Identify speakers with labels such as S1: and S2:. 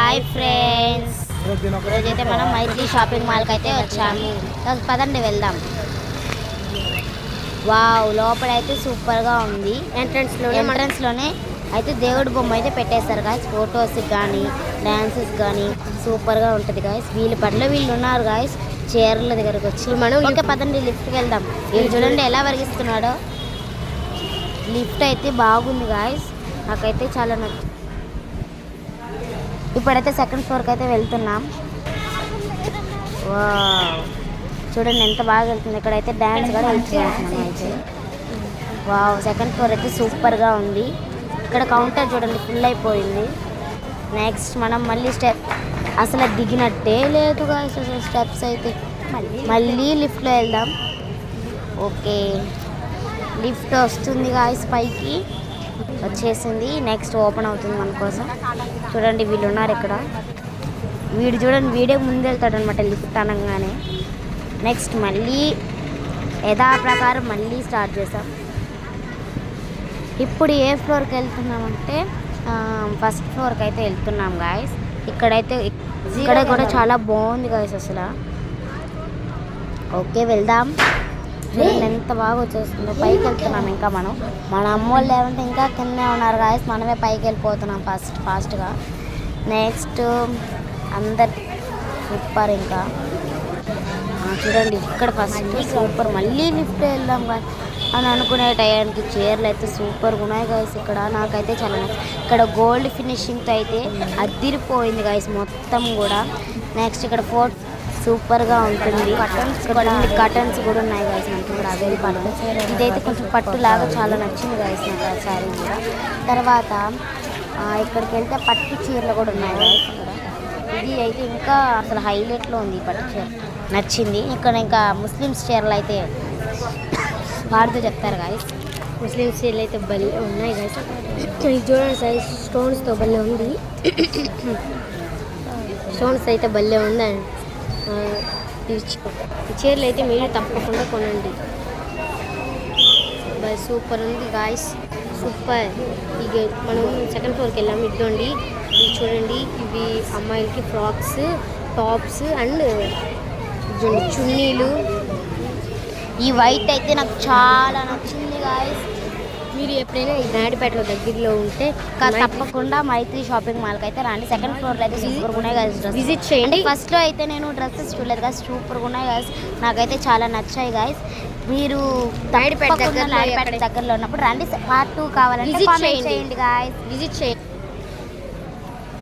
S1: Hi friends, ఈరోజైతే మనం మైత్రి shopping మాల్కి అయితే వచ్చాము. పదండి వెళ్దాం. వావ్, లోపలైతే సూపర్గా ఉంది. ఎంట్రన్స్లోనే అయితే దేవుడి బొమ్మ అయితే పెట్టేస్తారు గాయస్. ఫొటోస్కి కానీ డ్యాన్సెస్ కానీ సూపర్గా ఉంటుంది గాయస్. వీళ్ళ పట్ల వీళ్ళు ఉన్నారు గాయస్ చీరల దగ్గరకు వచ్చి. మనం ఇంకా పదండి లిఫ్ట్కి వెళ్దాం. వీళ్ళు చూడండి ఎలా వరిగిస్తున్నాడో. లిఫ్ట్ అయితే బాగుంది గాయస్, నాకైతే చాలా నచ్చింది. ఇప్పుడైతే సెకండ్ ఫ్లోర్కి అయితే వెళ్తున్నాం. వావ్, చూడండి ఎంత బాగా వెళ్తుంది. ఇక్కడైతే డ్యాన్స్ కూడా వెళ్తున్నాం అయితే. వావ్, సెకండ్ ఫ్లోర్ అయితే సూపర్గా ఉంది. ఇక్కడ కౌంటర్ చూడండి ఫుల్ అయిపోయింది. నెక్స్ట్ మనం మళ్ళీ స్టెప్ అసలు దిగినట్టే లేదు గాయస్. అసలు స్టెప్స్ అయితే మళ్ళీ లిఫ్ట్లో వెళ్దాం. ఓకే, లిఫ్ట్ వస్తుంది గాయస్, పైకి వచ్చేసింది. నెక్స్ట్ ఓపెన్ అవుతుంది మన కోసం. చూడండి వీళ్ళు ఉన్నారు ఇక్కడ. వీడు చూడండి వీడే ముందు వెళ్తాడు అనమాట లిఫ్ట్ అనగానే. నెక్స్ట్ మళ్ళీ యథాప్రకారం మళ్ళీ స్టార్ట్ చేసాం. ఇప్పుడు ఏ ఫ్లోర్కి వెళ్తున్నామంటే ఫస్ట్ ఫ్లోర్కి అయితే వెళ్తున్నాం గాయస్. ఇక్కడ కూడా చాలా బాగుంది గాయస్ అసలు. ఓకే వెళ్దాం. ఎంత బాగా వచ్చేస్తుందో. పైకి వెళ్తున్నాం ఇంకా మనం. మన అమ్మోళ్ళు ఏమంటే ఇంకా కిందే ఉన్నారు గాయస్, మనమే పైకి వెళ్ళిపోతున్నాం ఫాస్ట్గా. నెక్స్ట్ అందరు సూపర్. ఇంకా చూడండి ఇక్కడ ఫస్ట్ సూపర్. మళ్ళీ లిఫ్ట్ వెళ్దాం అని అనుకునే టయానికి చీరలు అయితే సూపర్గా ఉన్నాయి గాయస్. ఇక్కడ నాకైతే చాలా ఇక్కడ గోల్డ్ ఫినిషింగ్తో అయితే అదిరిపోయింది గాయస్ మొత్తం కూడా. నెక్స్ట్ ఇక్కడ సూపర్గా ఉంటుంది. కటన్స్ కూడా ఉన్నాయి గాయస్ మనకి ఇక్కడ అవైలబుల్. ఇదైతే కొంచెం పట్టులాగా చాలా నచ్చింది గాయస్ నాకు ఆ శారీ కూడా. తర్వాత ఇక్కడికి వెళ్తే పట్టు చీరలు కూడా ఉన్నాయి గాయస్ ఇక్కడ. ఇది అయితే ఇంకా అసలు హైలైట్లో ఉంది. ఈ పట్టు చీర నచ్చింది. ఇక్కడ ఇంకా ముస్లిమ్స్ చీరలు అయితే వాడుతూ చెప్తారు గాయస్. ముస్లిమ్స్ చీరలు అయితే భలే ఉన్నాయి గాయస్. ఇది చూడండి సైజ్ స్టోన్స్తో భలే ఉంది. స్టోన్స్ అయితే భలే ఉందండి. ఈ చీరలు అయితే మీరు తప్పకుండా కొనండి. సూపర్ ఉంది గాయస్, సూపర్. ఇక మనం సెకండ్ ఫ్లోర్కి వెళ్ళాము. ఇదిగోండి ఇవి చూడండి, ఇవి అమ్మాయిలకి ఫ్రాక్స్, టాప్స్ అండ్ చున్నీలు. ఈ వైట్ అయితే నాకు చాలా నచ్చింది గాయస్. మీరు ఎప్పుడైనా ఈ నాయుడుపేటలో దగ్గరలో ఉంటే తప్పకుండా మైత్రి షాపింగ్ మాల్కి అయితే రండి. సెకండ్ ఫ్లోర్లో అయితే సూపర్గా ఉన్నాయి గాయస్. విజిట్ చేయండి. ఫస్ట్లో అయితే నేను డ్రెస్సెస్ చూడలేదు గాయస్, సూపర్గా ఉన్నాయి గాయస్. నాకైతే చాలా నచ్చాయి గాయస్. మీరు నాయుడుపేట దగ్గరలో ఉన్నప్పుడు రండి. పార్ట్ 2 కావాలంటే కామెంట్ చేయండి గాయస్. విజిట్ చేయండి.